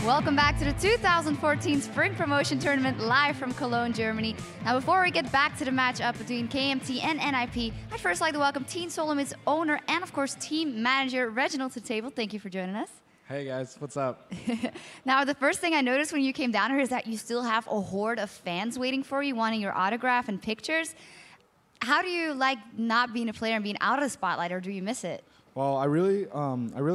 Welcome back to the 2014 Spring Promotion Tournament live from Cologne, Germany. Now, before we get back to the matchup between KMT and NIP, I'd first like to welcome Team Solomon's owner and, of course, team manager Reginald to the table. Thank you for joining us. Hey guys, what's up? Now, the first thing I noticed when you came down here is that you still have a horde of fans waiting for you, wanting your autograph and pictures. How do you like not being a player and being out of the spotlight, or do you miss it? Well, I really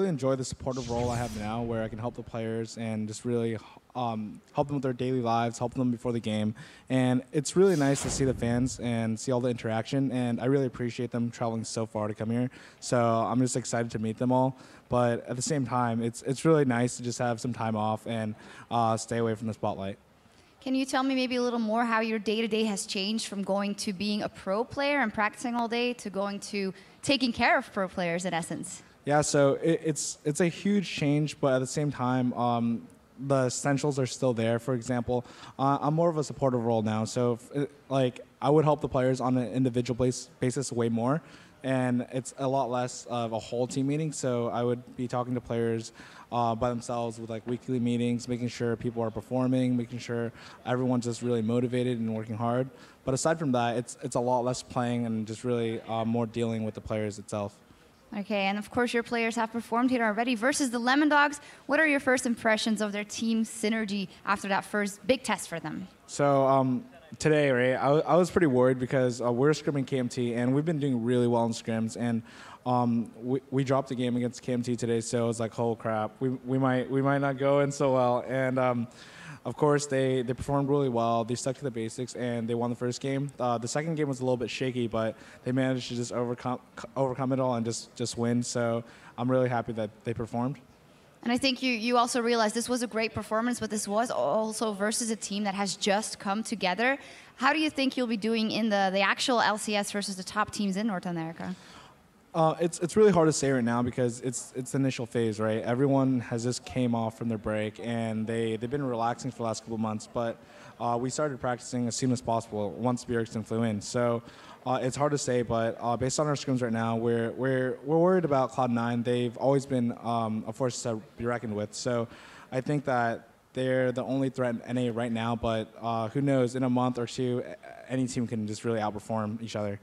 enjoy the supportive role I have now, where I can help the players and just really help them with their daily lives, help them before the game. And it's really nice to see the fans and see all the interaction. And I really appreciate them traveling so far to come here. So I'm just excited to meet them all. But at the same time, it's really nice to just have some time off and stay away from the spotlight. Can you tell me maybe a little more how your day-to-day has changed from going to being a pro player and practicing all day to going to taking care of pro players in essence? Yeah, so it's a huge change, but at the same time, the essentials are still there. For example, I'm more of a supportive role now, so like I would help the players on an individual basis way more, and it's a lot less of a whole team meeting. So I would be talking to players by themselves with like weekly meetings, making sure people are performing, making sure everyone's just really motivated and working hard. But aside from that, it's a lot less playing and just really more dealing with the players itself. Okay, and of course your players have performed here already. Versus the Lemon Dogs, what are your first impressions of their team synergy after that first big test for them? So today, right, I was pretty worried because we're scrimming KMT, and we've been doing really well in scrims. And we dropped a game against KMT today, so I was like, oh crap, we might not go in so well. And of course, they performed really well. They stuck to the basics, and they won the first game. The second game was a little bit shaky, but they managed to just overcome it all and just win. So I'm really happy that they performed. And I think you also realized this was a great performance, but this was also versus a team that has just come together. How do you think you'll be doing in the actual LCS versus the top teams in North America? It's really hard to say right now because it's the initial phase, right? Everyone has just came off from their break, and they've been relaxing for the last couple of months. But we started practicing as soon as possible once Bjergsen flew in. So it's hard to say, but based on our scrims right now, we're worried about Cloud9. They've always been a force to be reckoned with. So I think that they're the only threat in NA right now. But who knows? In a month or two, any team can just really outperform each other.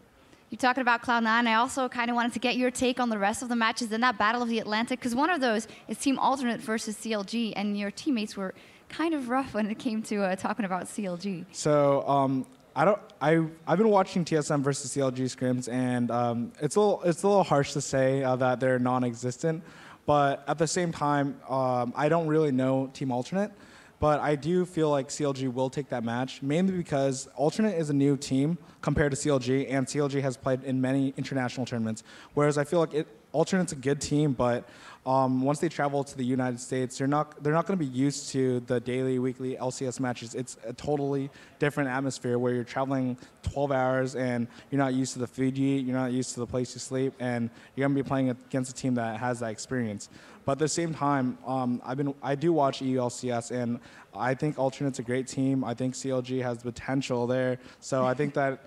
You're talking about Cloud9. I also kind of wanted to get your take on the rest of the matches in that Battle of the Atlantic, because one of those is Team Alternate versus CLG, and your teammates were kind of rough when it came to talking about CLG. So I've been watching TSM versus CLG scrims, and it's a little harsh to say that they're non-existent, but at the same time, I don't really know Team Alternate. But I do feel like CLG will take that match, mainly because Alternate is a new team compared to CLG, and CLG has played in many international tournaments. Whereas I feel like Alternate's a good team, but once they travel to the United States, they're not going to be used to the daily, weekly LCS matches. It's a totally different atmosphere where you're traveling 12 hours and you're not used to the food you eat, you're not used to the place you sleep, and you're going to be playing against a team that has that experience. But at the same time, I do watch EU LCS, and I think Alternate's a great team. I think CLG has the potential there, so I think that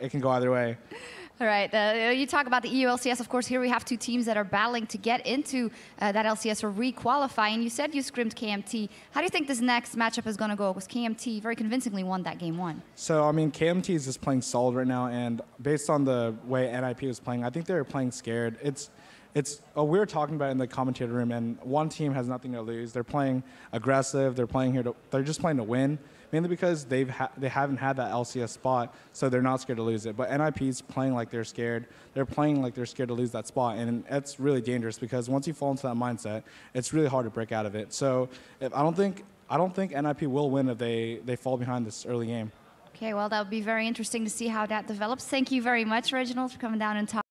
it can go either way. All right, you talk about the EU LCS. Of course, here we have two teams that are battling to get into that LCS or re-qualify. And you said you scrimmed KMT. How do you think this next matchup is going to go? Because KMT very convincingly won that game one. So, I mean, KMT is just playing solid right now, and based on the way NIP was playing, I think they were playing scared. We were talking about it in the commentator room, and one team has nothing to lose. They're playing aggressive. They're just playing to win, mainly because they haven't had that LCS spot, so they're not scared to lose it. But NIP's playing like they're scared. They're playing like they're scared to lose that spot, and it's really dangerous because once you fall into that mindset, it's really hard to break out of it. So I don't think NIP will win if they fall behind this early game. Okay, well, that would be very interesting to see how that develops. Thank you very much, Reginald, for coming down and talking.